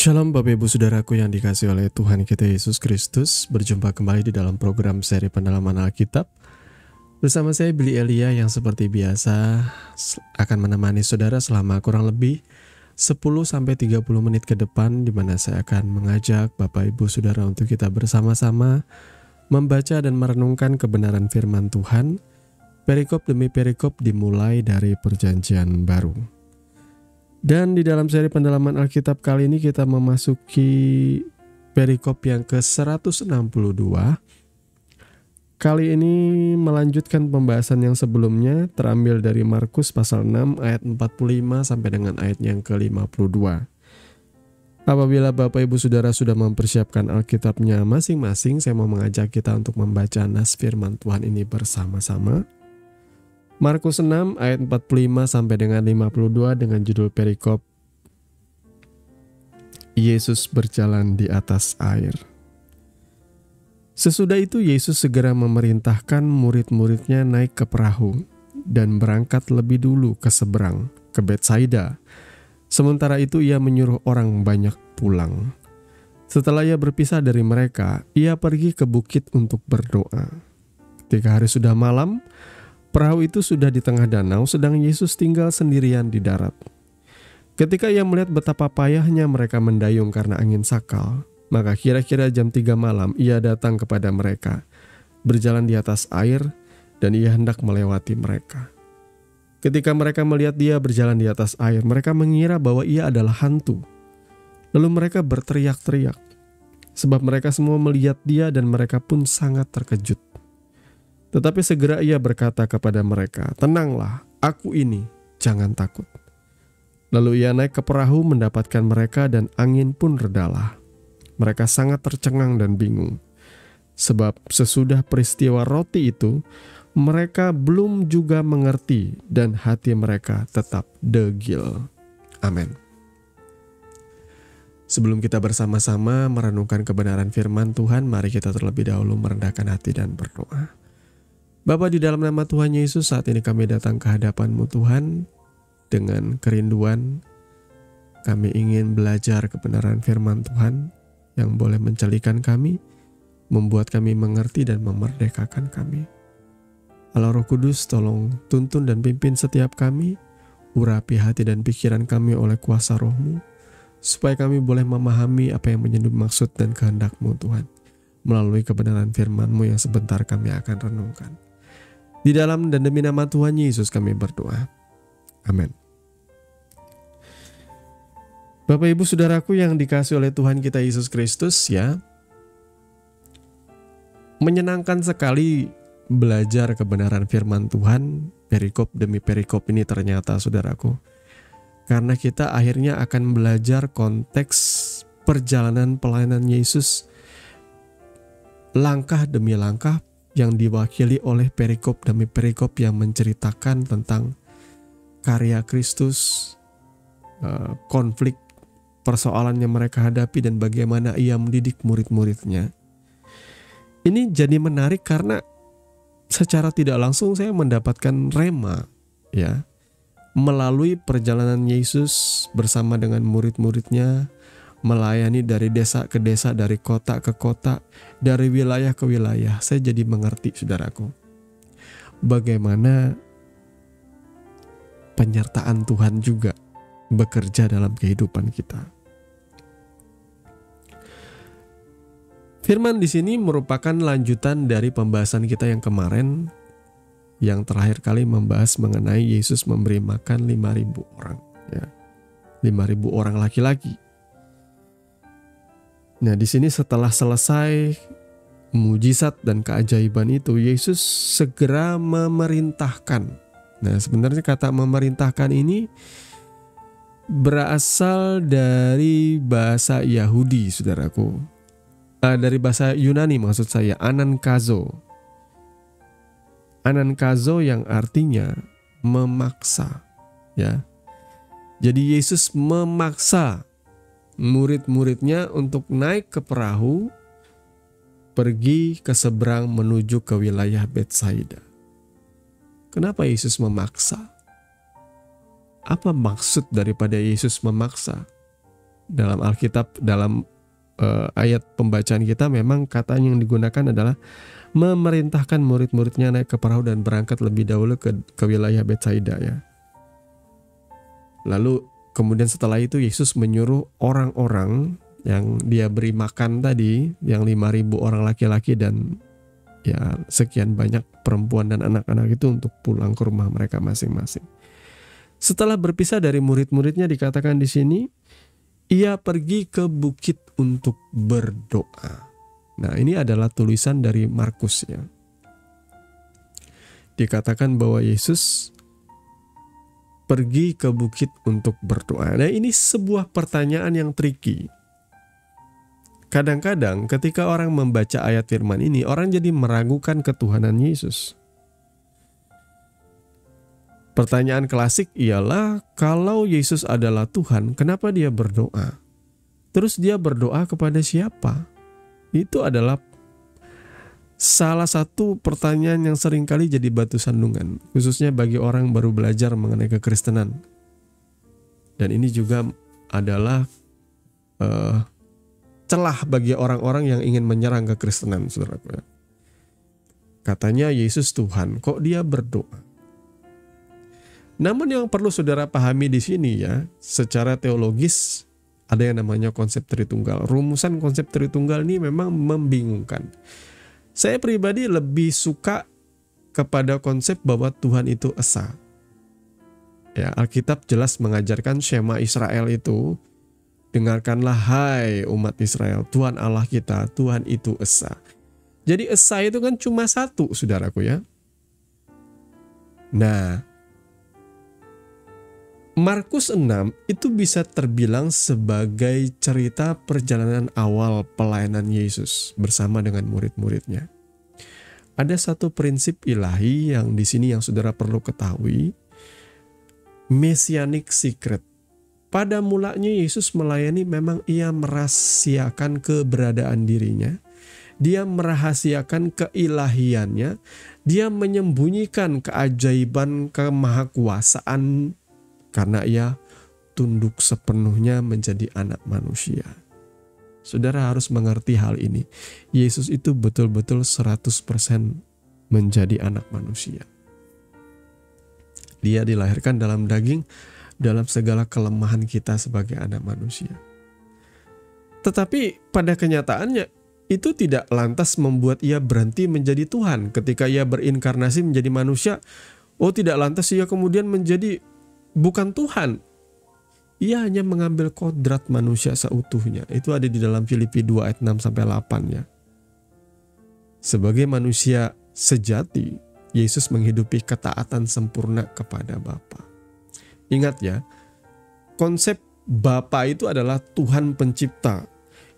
Shalom Bapak Ibu Saudaraku yang dikasihi oleh Tuhan kita Yesus Kristus. Berjumpa kembali di dalam program seri pendalaman Alkitab. Bersama saya Billy Elia yang seperti biasa akan menemani saudara selama kurang lebih 10-30 menit ke depan, di mana saya akan mengajak Bapak Ibu Saudara untuk kita bersama-sama membaca dan merenungkan kebenaran firman Tuhan, perikop demi perikop dimulai dari Perjanjian Baru. Dan di dalam seri pendalaman Alkitab kali ini kita memasuki perikop yang ke-162. Kali ini melanjutkan pembahasan yang sebelumnya, terambil dari Markus pasal 6 ayat 45 sampai dengan ayat yang ke-52. Apabila Bapak Ibu Saudara sudah mempersiapkan Alkitabnya masing-masing, saya mau mengajak kita untuk membaca nas firman Tuhan ini bersama-sama. Markus 6 ayat 45 sampai dengan 52 dengan judul perikop Yesus berjalan di atas air. Sesudah itu Yesus segera memerintahkan murid-muridnya naik ke perahu dan berangkat lebih dulu ke seberang, ke Betsaida. Sementara itu ia menyuruh orang banyak pulang. Setelah ia berpisah dari mereka, ia pergi ke bukit untuk berdoa. Ketika hari sudah malam, perahu itu sudah di tengah danau, sedang Yesus tinggal sendirian di darat. Ketika ia melihat betapa payahnya mereka mendayung karena angin sakal, maka kira-kira jam 3 malam ia datang kepada mereka, berjalan di atas air, dan ia hendak melewati mereka. Ketika mereka melihat dia berjalan di atas air, mereka mengira bahwa ia adalah hantu. Lalu mereka berteriak-teriak, sebab mereka semua melihat dia dan mereka pun sangat terkejut. Tetapi segera ia berkata kepada mereka, "Tenanglah, aku ini, jangan takut." Lalu ia naik ke perahu mendapatkan mereka dan angin pun redalah. Mereka sangat tercengang dan bingung. Sebab sesudah peristiwa roti itu, mereka belum juga mengerti dan hati mereka tetap degil. Amin. Sebelum kita bersama-sama merenungkan kebenaran firman Tuhan, mari kita terlebih dahulu merendahkan hati dan berdoa. Bapa, di dalam nama Tuhan Yesus, saat ini kami datang ke hadapan-Mu Tuhan dengan kerinduan. Kami ingin belajar kebenaran firman Tuhan yang boleh mencelikan kami, membuat kami mengerti dan memerdekakan kami. Allah Roh Kudus, tolong tuntun dan pimpin setiap kami, urapi hati dan pikiran kami oleh kuasa Roh-Mu, supaya kami boleh memahami apa yang menjadi maksud dan kehendak-Mu Tuhan, melalui kebenaran firman-Mu yang sebentar kami akan renungkan. Di dalam dan demi nama Tuhan Yesus kami berdoa. Amin. Bapak Ibu Saudaraku yang dikasihi oleh Tuhan kita Yesus Kristus, ya, menyenangkan sekali belajar kebenaran firman Tuhan, perikop demi perikop ini ternyata saudaraku. Karena kita akhirnya akan belajar konteks perjalanan pelayanan Yesus langkah demi langkah, yang diwakili oleh perikop demi perikop yang menceritakan tentang karya Kristus, konflik, persoalan yang mereka hadapi, dan bagaimana ia mendidik murid-muridnya. Ini jadi menarik karena secara tidak langsung saya mendapatkan rema, ya, melalui perjalanan Yesus bersama dengan murid-muridnya, melayani dari desa ke desa, dari kota ke kota, dari wilayah ke wilayah. Saya jadi mengerti, saudaraku, bagaimana penyertaan Tuhan juga bekerja dalam kehidupan kita. Firman di sini merupakan lanjutan dari pembahasan kita yang kemarin, yang terakhir kali membahas mengenai Yesus memberi makan 5.000 orang, ya, 5.000 orang laki-laki. Nah, di sini setelah selesai mujizat dan keajaiban itu, Yesus segera memerintahkan. Nah, sebenarnya kata memerintahkan ini berasal dari bahasa Yahudi, saudaraku. Dari bahasa Yunani maksud saya, anankazo. Anankazo yang artinya memaksa, ya. Jadi Yesus memaksa murid-muridnya untuk naik ke perahu, pergi ke seberang menuju ke wilayah Betsaida. Kenapa Yesus memaksa? Apa maksud daripada Yesus memaksa? Dalam Alkitab, dalam ayat pembacaan kita memang kata yang digunakan adalah memerintahkan murid-muridnya naik ke perahu dan berangkat lebih dahulu ke wilayah Betsaida ya. Lalu kemudian setelah itu Yesus menyuruh orang-orang yang dia beri makan tadi, yang 5.000 orang laki-laki dan ya sekian banyak perempuan dan anak-anak itu untuk pulang ke rumah mereka masing-masing. Setelah berpisah dari murid-muridnya dikatakan di sini, ia pergi ke bukit untuk berdoa. Nah, ini adalah tulisan dari Markus ya. Dikatakan bahwa Yesus pergi ke bukit untuk berdoa. Nah, ini sebuah pertanyaan yang tricky. Kadang-kadang ketika orang membaca ayat firman ini, orang jadi meragukan ketuhanan Yesus. Pertanyaan klasik ialah, kalau Yesus adalah Tuhan, kenapa dia berdoa? Terus dia berdoa kepada siapa? Itu adalah salah satu pertanyaan yang seringkali jadi batu sandungan, khususnya bagi orang baru belajar mengenai kekristenan. Dan ini juga adalah celah bagi orang-orang yang ingin menyerang kekristenan, saudaraku. Katanya Yesus Tuhan, kok dia berdoa? Namun yang perlu saudara pahami di sini ya, secara teologis ada yang namanya konsep Tritunggal. Rumusan konsep Tritunggal ini memang membingungkan. Saya pribadi lebih suka kepada konsep bahwa Tuhan itu esa. Ya, Alkitab jelas mengajarkan Shema Israel itu, dengarkanlah hai umat Israel, Tuhan Allah kita, Tuhan itu esa. Jadi esa itu kan cuma satu, saudaraku ya. Nah, Markus 6 itu bisa terbilang sebagai cerita perjalanan awal pelayanan Yesus bersama dengan murid-muridnya. Ada satu prinsip ilahi yang di sini yang saudara perlu ketahui, messianic secret. Pada mulanya Yesus melayani memang ia merahasiakan keberadaan dirinya, dia merahasiakan keilahiannya, dia menyembunyikan keajaiban kemahakuasaan karena ia tunduk sepenuhnya menjadi anak manusia. Saudara harus mengerti hal ini. Yesus itu betul-betul 100% menjadi anak manusia. Dia dilahirkan dalam daging, dalam segala kelemahan kita sebagai anak manusia. Tetapi pada kenyataannya, itu tidak lantas membuat ia berhenti menjadi Tuhan. Ketika ia berinkarnasi menjadi manusia, tidak lantas ia kemudian menjadi bukan Tuhan. Ia hanya mengambil kodrat manusia seutuhnya. Itu ada di dalam Filipi 2 ayat 6-8 ya. Sebagai manusia sejati, Yesus menghidupi ketaatan sempurna kepada Bapa. Ingat ya, konsep Bapa itu adalah Tuhan pencipta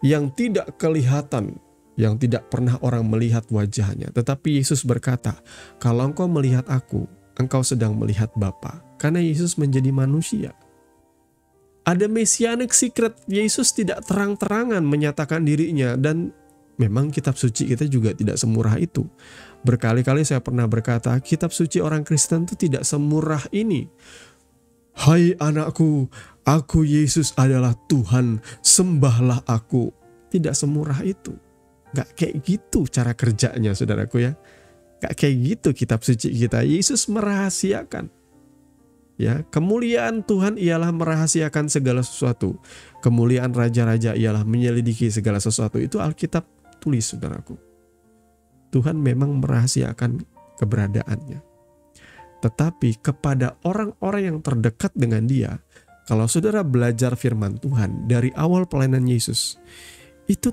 yang tidak kelihatan, yang tidak pernah orang melihat wajahnya. Tetapi Yesus berkata, kalau engkau melihat aku, engkau sedang melihat Bapa. Karena Yesus menjadi manusia. Ada messianic secret. Yesus tidak terang-terangan menyatakan dirinya. Dan memang kitab suci kita juga tidak semurah itu. Berkali-kali saya pernah berkata, kitab suci orang Kristen itu tidak semurah ini. Hai anakku, aku Yesus adalah Tuhan, sembahlah aku. Tidak semurah itu. Gak kayak gitu cara kerjanya, saudaraku ya. Gak kayak gitu kitab suci kita. Yesus merahasiakan. Ya, kemuliaan Tuhan ialah merahasiakan segala sesuatu. Kemuliaan raja-raja ialah menyelidiki segala sesuatu. Itu Alkitab tulis, saudaraku. Tuhan memang merahasiakan keberadaannya. Tetapi kepada orang-orang yang terdekat dengan dia, kalau saudara belajar firman Tuhan dari awal pelayanan Yesus, itu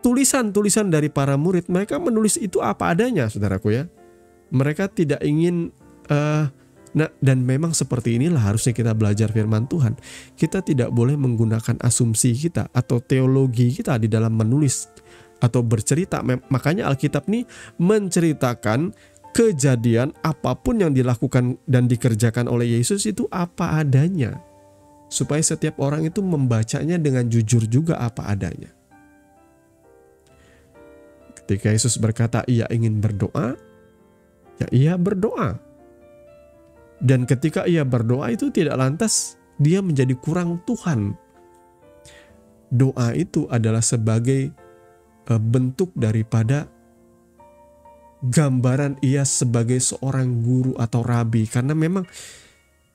tulisan-tulisan dari para murid, mereka menulis itu apa adanya, saudaraku ya. Mereka tidak ingin dan memang seperti inilah harusnya kita belajar firman Tuhan. Kita tidak boleh menggunakan asumsi kita atau teologi kita di dalam menulis atau bercerita. Makanya Alkitab ini menceritakan kejadian apapun yang dilakukan dan dikerjakan oleh Yesus itu apa adanya. Supaya setiap orang itu membacanya dengan jujur juga apa adanya. Ketika Yesus berkata ia ingin berdoa, ya ia berdoa. Dan ketika ia berdoa itu tidak lantas dia menjadi kurang Tuhan. doa itu adalah sebagai bentuk daripada gambaran ia sebagai seorang guru atau rabi. Karena memang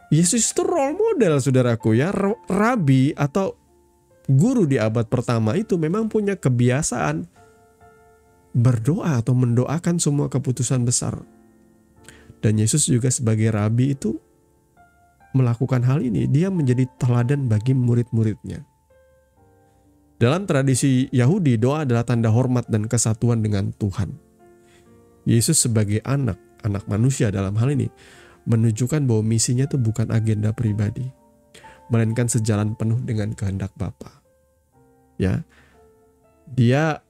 Yesus itu role model, saudaraku ya. Rabi atau guru di abad pertama itu memang punya kebiasaan berdoa atau mendoakan semua keputusan besar. Dan Yesus juga sebagai rabi itu melakukan hal ini. Dia menjadi teladan bagi murid-muridnya. Dalam tradisi Yahudi, doa adalah tanda hormat dan kesatuan dengan Tuhan. Yesus sebagai anak manusia dalam hal ini menunjukkan bahwa misinya itu bukan agenda pribadi, melainkan sejalan penuh dengan kehendak Bapa. Ya, dia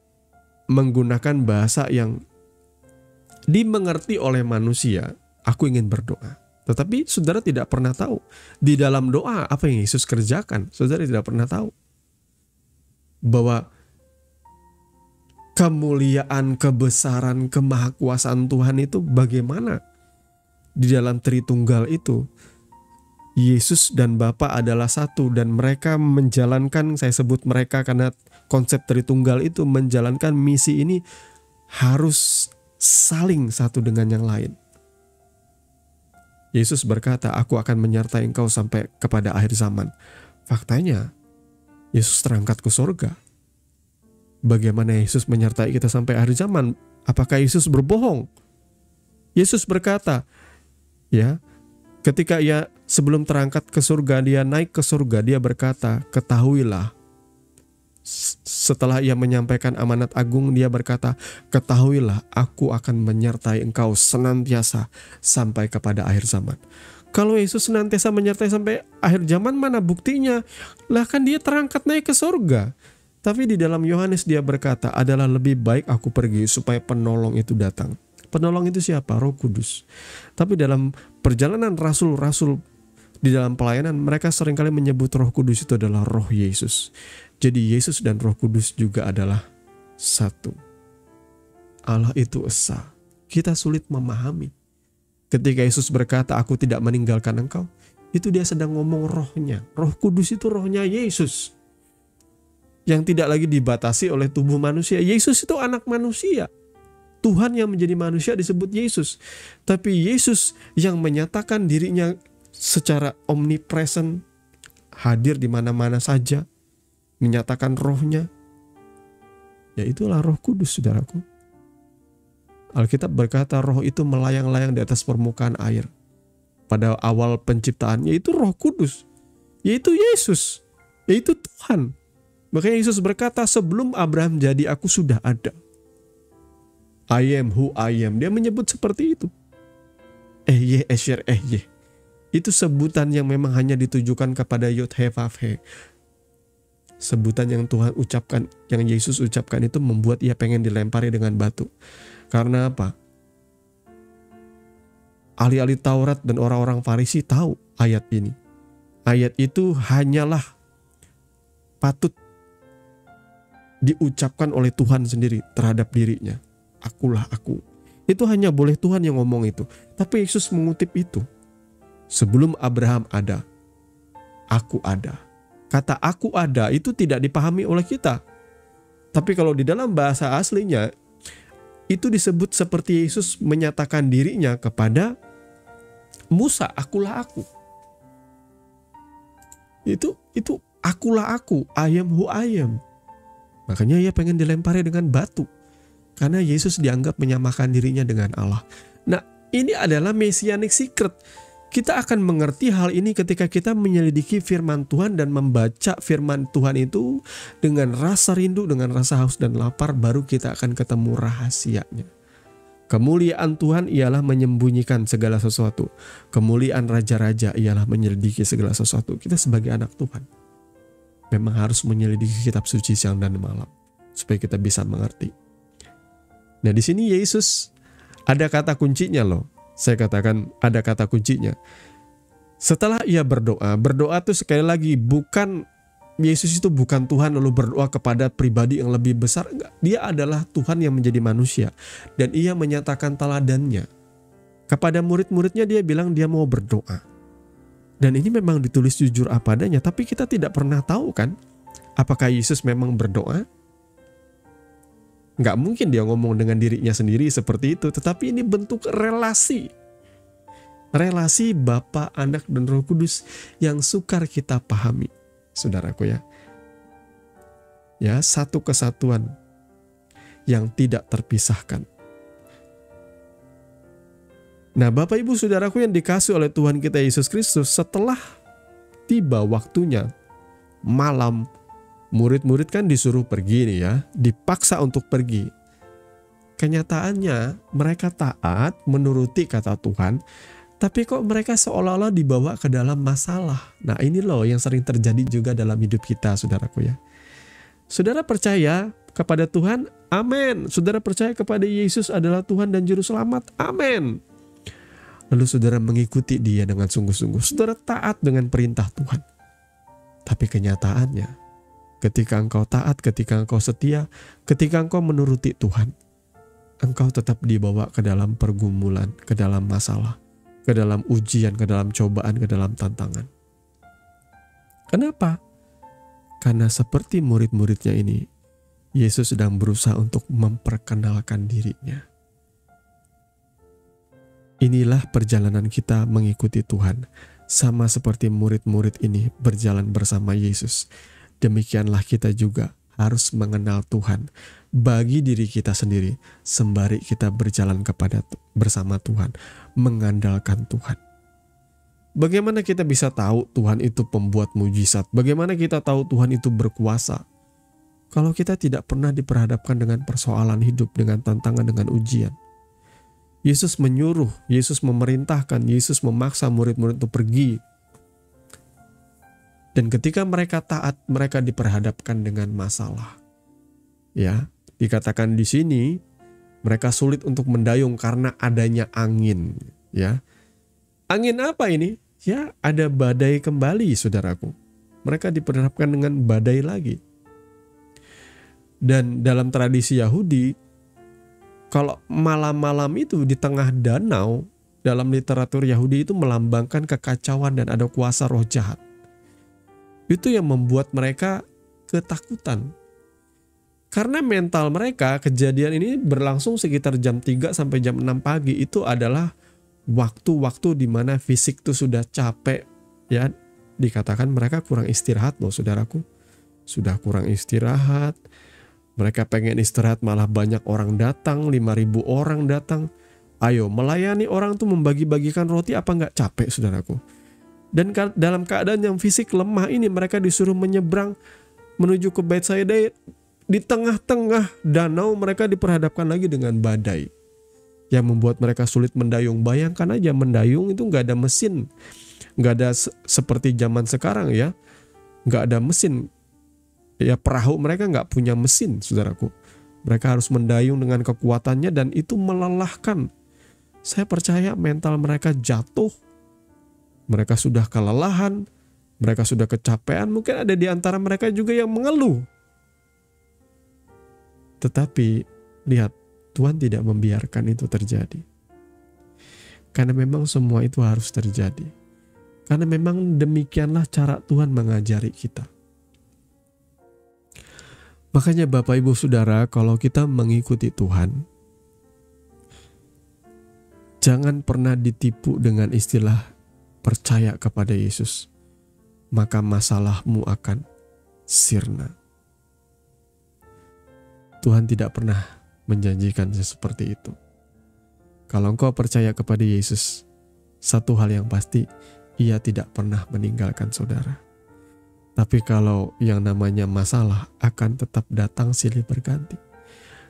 menggunakan bahasa yang dimengerti oleh manusia. Aku ingin berdoa, tetapi saudara tidak pernah tahu di dalam doa apa yang Yesus kerjakan. Saudara tidak pernah tahu bahwa kemuliaan, kebesaran, kemahakuasaan Tuhan itu bagaimana di dalam Tritunggal itu. Yesus dan Bapa adalah satu dan mereka menjalankan, saya sebut mereka karena konsep Tritunggal itu menjalankan misi ini harus saling satu dengan yang lain. Yesus berkata, aku akan menyertai engkau sampai kepada akhir zaman. Faktanya, Yesus terangkat ke surga. Bagaimana Yesus menyertai kita sampai akhir zaman? Apakah Yesus berbohong? Yesus berkata, ya, ketika ia sebelum terangkat ke surga, dia naik ke surga, dia berkata, ketahuilah. Setelah ia menyampaikan amanat agung, dia berkata, ketahuilah, aku akan menyertai engkau senantiasa sampai kepada akhir zaman. Kalau Yesus senantiasa menyertai sampai akhir zaman, mana buktinya? Lah kan dia terangkat naik ke surga. Tapi di dalam Yohanes dia berkata, adalah lebih baik aku pergi supaya penolong itu datang. Penolong itu siapa? Roh Kudus. Tapi dalam perjalanan rasul-rasul di dalam pelayanan, mereka seringkali menyebut Roh Kudus itu adalah Roh Yesus. Jadi Yesus dan Roh Kudus juga adalah satu. Allah itu esa. Kita sulit memahami. Ketika Yesus berkata, aku tidak meninggalkan engkau, itu dia sedang ngomong rohnya. Roh Kudus itu rohnya Yesus, yang tidak lagi dibatasi oleh tubuh manusia. Yesus itu anak manusia. Tuhan yang menjadi manusia disebut Yesus. Tapi Yesus yang menyatakan dirinya secara omnipresent, hadir di mana-mana saja, menyatakan rohnya, ya itulah Roh Kudus, saudaraku. Alkitab berkata roh itu melayang-layang di atas permukaan air. Pada awal penciptaan, yaitu Roh Kudus, yaitu Yesus, yaitu Tuhan. Makanya Yesus berkata, sebelum Abraham jadi, aku sudah ada. I am who I am. Dia menyebut seperti itu. Ehye, Esher, Ehye. Itu sebutan yang memang hanya ditujukan kepada Yod He Vav He. Sebutan yang Tuhan ucapkan, yang Yesus ucapkan itu membuat ia pengen dilempari dengan batu. Karena apa? Ahli-ahli Taurat dan orang-orang Farisi tahu ayat ini. Ayat itu hanyalah patut diucapkan oleh Tuhan sendiri terhadap dirinya. Akulah aku. Itu hanya boleh Tuhan yang ngomong itu. Tapi Yesus mengutip itu. Sebelum Abraham ada, aku ada. Kata aku ada itu tidak dipahami oleh kita. Tapi kalau di dalam bahasa aslinya, itu disebut seperti Yesus menyatakan dirinya kepada Musa, akulah aku. Itu akulah aku, I am who I am. Makanya ia pengen dilempari dengan batu. Karena Yesus dianggap menyamakan dirinya dengan Allah. Nah, ini adalah messianic secret. Kita akan mengerti hal ini ketika kita menyelidiki firman Tuhan dan membaca firman Tuhan itu dengan rasa rindu, dengan rasa haus dan lapar, baru kita akan ketemu rahasianya. Kemuliaan Tuhan ialah menyembunyikan segala sesuatu. Kemuliaan raja-raja ialah menyelidiki segala sesuatu. Kita sebagai anak Tuhan memang harus menyelidiki kitab suci siang dan malam supaya kita bisa mengerti. Nah, di sini Yesus ada kata kuncinya loh. Saya katakan ada kata kuncinya. Setelah ia berdoa itu sekali lagi bukan Yesus itu bukan Tuhan lalu berdoa kepada pribadi yang lebih besar. Enggak, dia adalah Tuhan yang menjadi manusia. Dan ia menyatakan teladannya. Kepada murid-muridnya dia bilang dia mau berdoa. Dan ini memang ditulis jujur apa adanya. Tapi kita tidak pernah tahu kan Apakah Yesus memang berdoa? Nggak mungkin dia ngomong dengan dirinya sendiri seperti itu, tetapi ini bentuk relasi. Relasi Bapa, Anak, dan Roh Kudus yang sukar kita pahami, saudaraku ya. Ya, satu kesatuan yang tidak terpisahkan. Nah, Bapak Ibu Saudaraku yang dikasihi oleh Tuhan kita Yesus Kristus, setelah tiba waktunya malam, murid-murid kan disuruh pergi nih ya, dipaksa untuk pergi. Kenyataannya mereka taat menuruti kata Tuhan, tapi kok mereka seolah-olah dibawa ke dalam masalah. Nah, ini loh yang sering terjadi juga dalam hidup kita, saudaraku ya. Saudara percaya kepada Tuhan, amin. Saudara percaya kepada Yesus adalah Tuhan dan Juru Selamat, amin. Lalu saudara mengikuti dia dengan sungguh-sungguh. Saudara taat dengan perintah Tuhan. Tapi kenyataannya, ketika engkau taat, ketika engkau setia, ketika engkau menuruti Tuhan, engkau tetap dibawa ke dalam pergumulan, ke dalam masalah, ke dalam ujian, ke dalam cobaan, ke dalam tantangan. Kenapa? Karena seperti murid-muridnya ini, Yesus sedang berusaha untuk memperkenalkan dirinya. Inilah perjalanan kita mengikuti Tuhan, sama seperti murid-murid ini berjalan bersama Yesus. Demikianlah kita juga harus mengenal Tuhan bagi diri kita sendiri, sembari kita berjalan bersama Tuhan, mengandalkan Tuhan. Bagaimana kita bisa tahu Tuhan itu pembuat mujizat? Bagaimana kita tahu Tuhan itu berkuasa? Kalau kita tidak pernah diperhadapkan dengan persoalan hidup, dengan tantangan, dengan ujian. Yesus menyuruh, Yesus memerintahkan, Yesus memaksa murid-murid itu pergi. Dan ketika mereka taat, mereka diperhadapkan dengan masalah. Ya, dikatakan di sini mereka sulit untuk mendayung karena adanya angin. Ya, angin apa ini? Ya, ada badai kembali, saudaraku. Mereka diperhadapkan dengan badai lagi. Dan dalam tradisi Yahudi, kalau malam-malam itu di tengah danau, dalam literatur Yahudi itu melambangkan kekacauan dan ada kuasa roh jahat. Itu yang membuat mereka ketakutan. Karena mental mereka, kejadian ini berlangsung sekitar jam 3 sampai jam 6 pagi. Itu adalah waktu-waktu di mana fisik itu sudah capek. Ya, dikatakan mereka kurang istirahat loh, saudaraku. Sudah kurang istirahat. Mereka pengen istirahat, malah banyak orang datang, 5.000 orang datang. Ayo, melayani orang tuh membagi-bagikan roti, apa nggak capek, saudaraku? Dan dalam keadaan yang fisik lemah ini, mereka disuruh menyeberang menuju ke Betsaida. Di tengah-tengah danau mereka diperhadapkan lagi dengan badai yang membuat mereka sulit mendayung. Bayangkan aja, mendayung itu nggak ada mesin, nggak ada seperti zaman sekarang ya, nggak ada mesin. Ya, perahu mereka nggak punya mesin, saudaraku. Mereka harus mendayung dengan kekuatannya dan itu melelahkan. Saya percaya mental mereka jatuh. Mereka sudah kelelahan. Mereka sudah kecapean. Mungkin ada di antara mereka juga yang mengeluh. Tetapi lihat, Tuhan tidak membiarkan itu terjadi. Karena memang semua itu harus terjadi. Karena memang demikianlah cara Tuhan mengajari kita. Makanya Bapak Ibu Saudara, kalau kita mengikuti Tuhan, jangan pernah ditipu dengan istilah percaya kepada Yesus, maka masalahmu akan sirna. Tuhan tidak pernah menjanjikan seperti itu. Kalau engkau percaya kepada Yesus, satu hal yang pasti, Ia tidak pernah meninggalkan saudara. Tapi kalau yang namanya masalah akan tetap datang silih berganti.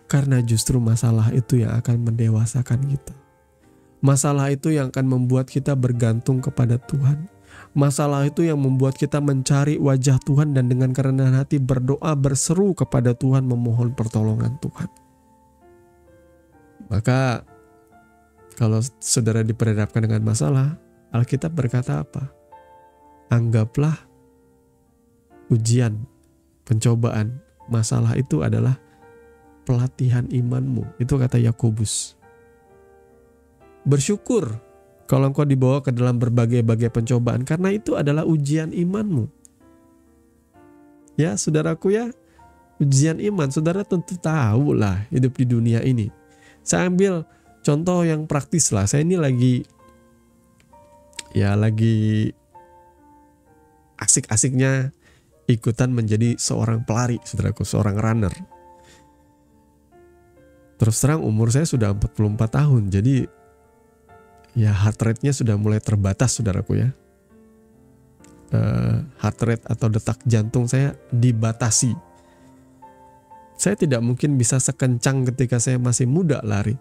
Karena justru masalah itu yang akan mendewasakan kita. Masalah itu yang akan membuat kita bergantung kepada Tuhan. Masalah itu yang membuat kita mencari wajah Tuhan dan dengan kerendahan hati berdoa, berseru kepada Tuhan, memohon pertolongan Tuhan. Maka kalau saudara diperhadapkan dengan masalah, Alkitab berkata apa? Anggaplah ujian, pencobaan, masalah itu adalah pelatihan imanmu. Itu kata Yakobus. Bersyukur kalau engkau dibawa ke dalam berbagai-bagai pencobaan, karena itu adalah ujian imanmu. Ya saudaraku ya, ujian iman, saudara tentu tahu lah hidup di dunia ini. Saya ambil contoh yang praktis lah. Saya ini lagi asik-asiknya ikutan menjadi seorang pelari, saudaraku, seorang runner. Terus terang umur saya sudah 44 tahun, jadi ya heart rate-nya sudah mulai terbatas, saudaraku ya. Heart rate atau detak jantung saya dibatasi. Saya tidak mungkin bisa sekencang ketika saya masih muda lari.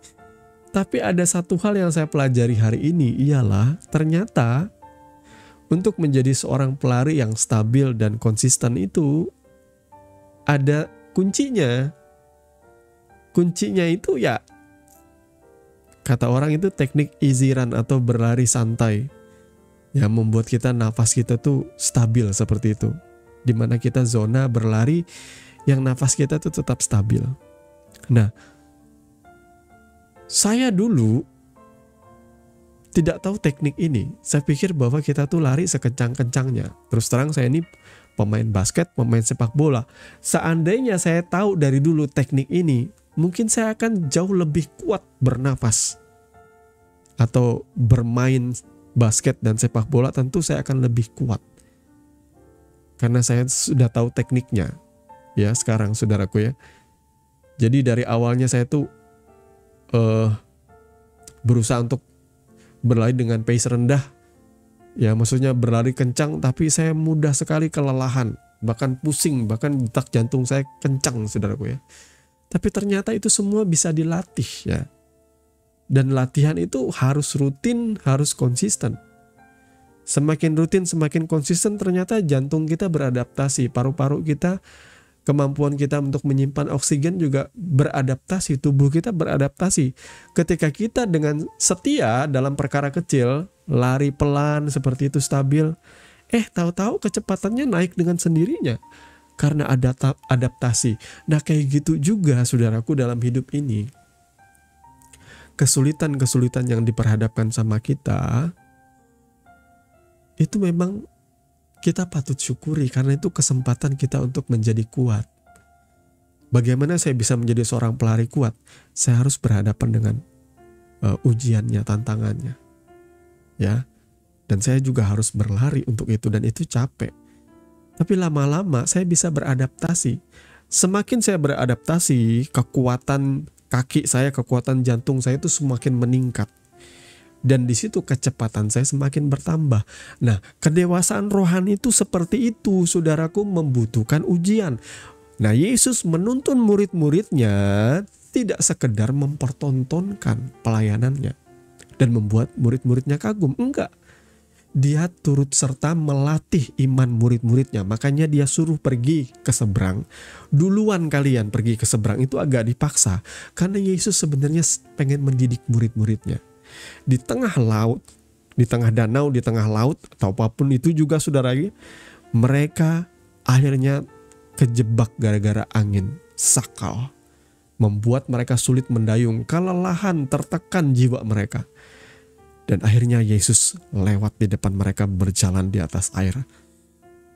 Tapi ada satu hal yang saya pelajari hari ini, ialah ternyata untuk menjadi seorang pelari yang stabil dan konsisten itu ada kuncinya. Kuncinya itu ya, kata orang itu teknik easy run atau berlari santai, yang membuat kita nafas kita tuh stabil seperti itu. Dimana kita zona berlari yang nafas kita tuh tetap stabil. Nah, saya dulu tidak tahu teknik ini. Saya pikir bahwa kita tuh lari sekencang-kencangnya. Terus terang saya ini pemain basket, pemain sepak bola. Seandainya saya tahu dari dulu teknik ini, mungkin saya akan jauh lebih kuat bernafas. Atau bermain basket dan sepak bola tentu saya akan lebih kuat. Karena saya sudah tahu tekniknya. Ya sekarang saudaraku ya. Jadi dari awalnya saya tuh berusaha untuk berlari dengan pace rendah. Ya maksudnya berlari kencang, tapi saya mudah sekali kelelahan. Bahkan pusing, bahkan detak jantung saya kencang, saudaraku ya. Tapi ternyata itu semua bisa dilatih ya. Dan latihan itu harus rutin, harus konsisten. Semakin rutin, semakin konsisten, ternyata jantung kita beradaptasi. Paru-paru kita, kemampuan kita untuk menyimpan oksigen juga beradaptasi. Tubuh kita beradaptasi. Ketika kita dengan setia dalam perkara kecil, lari pelan seperti itu stabil, tahu-tahu kecepatannya naik dengan sendirinya. Karena ada adaptasi. Nah kayak gitu juga saudaraku dalam hidup ini. Kesulitan-kesulitan yang diperhadapkan sama kita, itu memang kita patut syukuri. Karena itu kesempatan kita untuk menjadi kuat. Bagaimana saya bisa menjadi seorang pelari kuat? Saya harus berhadapan dengan ujiannya, tantangannya. Ya. Dan saya juga harus berlari untuk itu. Dan itu capek. Tapi lama-lama saya bisa beradaptasi. Semakin saya beradaptasi, kekuatan kaki saya, kekuatan jantung saya itu semakin meningkat. Dan di situ kecepatan saya semakin bertambah. Nah, kedewasaan rohani itu seperti itu, saudaraku, membutuhkan ujian. Nah, Yesus menuntun murid-muridnya tidak sekedar mempertontonkan pelayanannya dan membuat murid-muridnya kagum. Enggak. Dia turut serta melatih iman murid-muridnya. Makanya dia suruh pergi ke seberang. Duluan kalian pergi ke seberang, itu agak dipaksa. Karena Yesus sebenarnya pengen mendidik murid-muridnya. Di tengah laut, di tengah danau, di tengah laut, atau apapun itu juga saudara, mereka akhirnya kejebak gara-gara angin sakal. Membuat mereka sulit mendayung, kelelahan, tertekan jiwa mereka. Dan akhirnya Yesus lewat di depan mereka berjalan di atas air.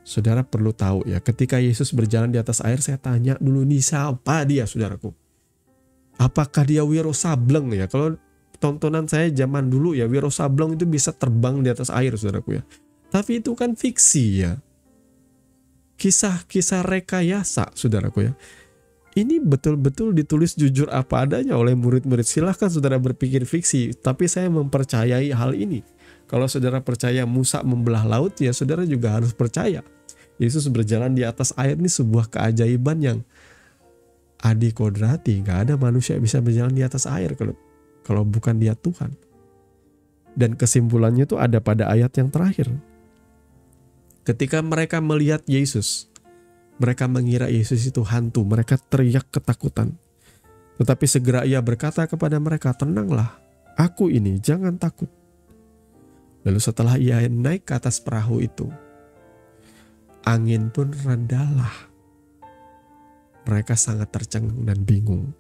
Saudara perlu tahu ya, ketika Yesus berjalan di atas air, saya tanya dulu, nih siapa dia saudaraku? Apakah dia Wiro Sableng ya? Kalau tontonan saya zaman dulu ya, Wiro Sableng itu bisa terbang di atas air saudaraku ya. Tapi itu kan fiksi ya. Kisah-kisah rekayasa saudaraku ya. Ini betul-betul ditulis jujur apa adanya oleh murid-murid. Silahkan saudara berpikir fiksi, tapi saya mempercayai hal ini. Kalau saudara percaya Musa membelah laut, ya saudara juga harus percaya Yesus berjalan di atas air. Ini sebuah keajaiban yang adi kodrati. Gak ada manusia yang bisa berjalan di atas air kalau bukan dia Tuhan. Dan kesimpulannya itu ada pada ayat yang terakhir. Ketika mereka melihat Yesus, mereka mengira Yesus itu hantu. Mereka teriak ketakutan. Tetapi segera ia berkata kepada mereka, tenanglah, aku ini, jangan takut. Lalu setelah ia naik ke atas perahu itu, angin pun redalah. Mereka sangat tercengang dan bingung.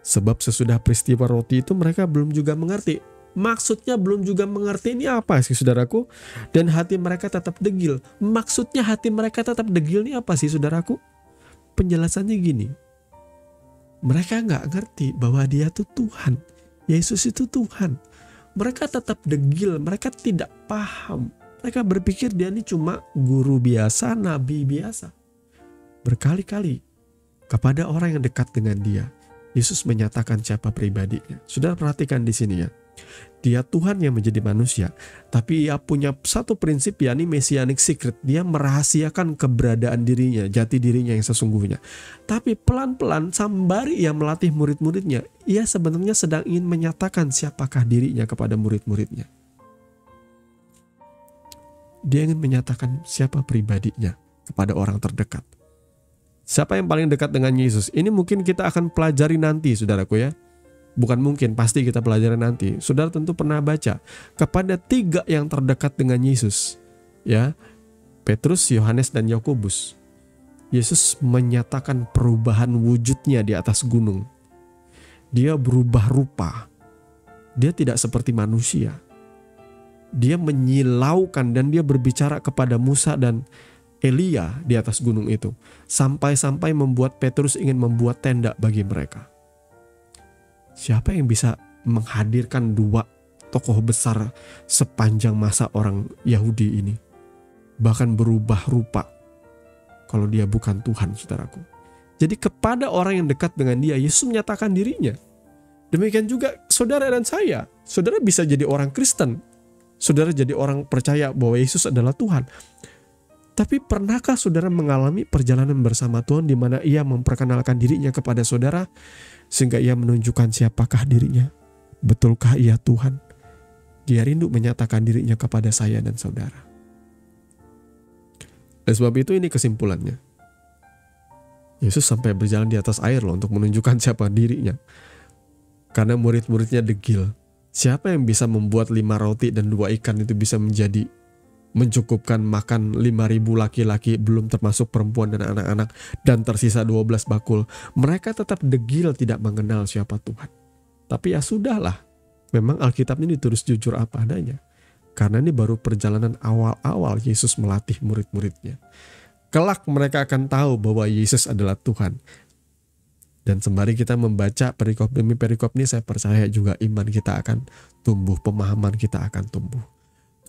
Sebab sesudah peristiwa roti itu mereka belum juga mengerti. Maksudnya belum juga mengerti ini apa sih saudaraku. Dan hati mereka tetap degil. Maksudnya hati mereka tetap degil ini apa sih saudaraku? Penjelasannya gini. Mereka gak ngerti bahwa dia tuh Tuhan. Yesus itu Tuhan. Mereka tetap degil. Mereka tidak paham. Mereka berpikir dia ini cuma guru biasa, nabi biasa. Berkali-kali kepada orang yang dekat dengan dia, Yesus menyatakan siapa pribadinya. Saudara perhatikan di sini ya. Dia Tuhan yang menjadi manusia, tapi ia punya satu prinsip, yakni messianic secret. Dia merahasiakan keberadaan dirinya, jati dirinya yang sesungguhnya. Tapi pelan-pelan sembari ia melatih murid-muridnya, ia sebenarnya sedang ingin menyatakan siapakah dirinya kepada murid-muridnya. Dia ingin menyatakan siapa pribadinya kepada orang terdekat. Siapa yang paling dekat dengan Yesus? Ini mungkin kita akan pelajari nanti, saudaraku ya. Bukan mungkin, pasti kita pelajari nanti. Saudara tentu pernah baca kepada 3 yang terdekat dengan Yesus, ya, Petrus, Yohanes, dan Yakobus. Yesus menyatakan perubahan wujudnya di atas gunung. Dia berubah rupa. Dia tidak seperti manusia. Dia menyilaukan dan dia berbicara kepada Musa dan Elia di atas gunung itu. Sampai-sampai membuat Petrus ingin membuat tenda bagi mereka. Siapa yang bisa menghadirkan 2 tokoh besar sepanjang masa orang Yahudi ini? Bahkan berubah rupa kalau dia bukan Tuhan, saudaraku. Jadi kepada orang yang dekat dengan dia, Yesus menyatakan dirinya. Demikian juga saudara dan saya. Saudara bisa jadi orang Kristen. Saudara jadi orang percaya bahwa Yesus adalah Tuhan. Tapi pernahkah saudara mengalami perjalanan bersama Tuhan di mana ia memperkenalkan dirinya kepada saudara sehingga ia menunjukkan siapakah dirinya? Betulkah ia Tuhan? Dia rindu menyatakan dirinya kepada saya dan saudara. Oleh sebab itu ini kesimpulannya. Yesus sampai berjalan di atas air loh untuk menunjukkan siapa dirinya. Karena murid-muridnya degil. Siapa yang bisa membuat 5 roti dan 2 ikan itu bisa mencukupkan makan 5.000 laki-laki, belum termasuk perempuan dan anak-anak, dan tersisa 12 bakul. Mereka tetap degil, tidak mengenal siapa Tuhan. Tapi ya sudahlah, memang Alkitab ini ditulis jujur apa adanya. Karena ini baru perjalanan awal-awal Yesus melatih murid-muridnya. Kelak mereka akan tahu bahwa Yesus adalah Tuhan. Dan sembari kita membaca perikop demi perikop ini, saya percaya juga iman kita akan tumbuh, pemahaman kita akan tumbuh.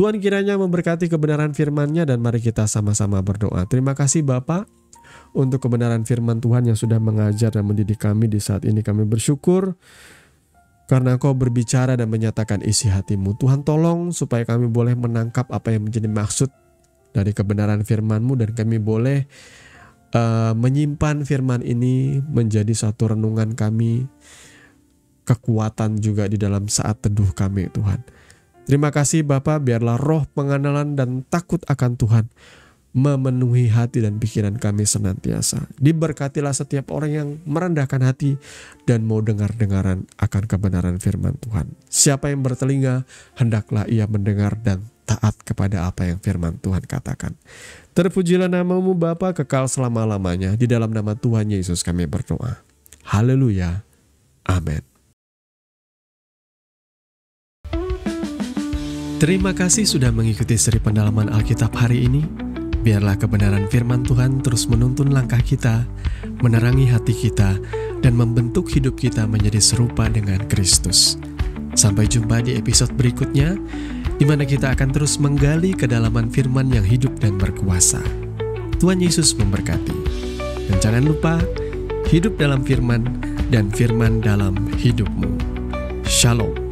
Tuhan kiranya memberkati kebenaran firman-Nya dan mari kita sama-sama berdoa. Terima kasih Bapa untuk kebenaran firman Tuhan yang sudah mengajar dan mendidik kami di saat ini. Kami bersyukur karena Kau berbicara dan menyatakan isi hati-Mu. Tuhan tolong supaya kami boleh menangkap apa yang menjadi maksud dari kebenaran firman-Mu dan kami boleh menyimpan firman ini menjadi satu renungan kami, kekuatan juga di dalam saat teduh kami Tuhan. Terima kasih Bapa, biarlah roh pengenalan dan takut akan Tuhan memenuhi hati dan pikiran kami senantiasa. Diberkatilah setiap orang yang merendahkan hati dan mau dengar-dengaran akan kebenaran firman Tuhan. Siapa yang bertelinga, hendaklah ia mendengar dan taat kepada apa yang firman Tuhan katakan. Terpujilah nama-Mu Bapa kekal selama-lamanya. Di dalam nama Tuhan Yesus kami berdoa. Haleluya. Amin. Terima kasih sudah mengikuti seri pendalaman Alkitab hari ini. Biarlah kebenaran firman Tuhan terus menuntun langkah kita, menerangi hati kita, dan membentuk hidup kita menjadi serupa dengan Kristus. Sampai jumpa di episode berikutnya, di mana kita akan terus menggali kedalaman firman yang hidup dan berkuasa. Tuhan Yesus memberkati. Dan jangan lupa, hidup dalam firman dan firman dalam hidupmu. Shalom.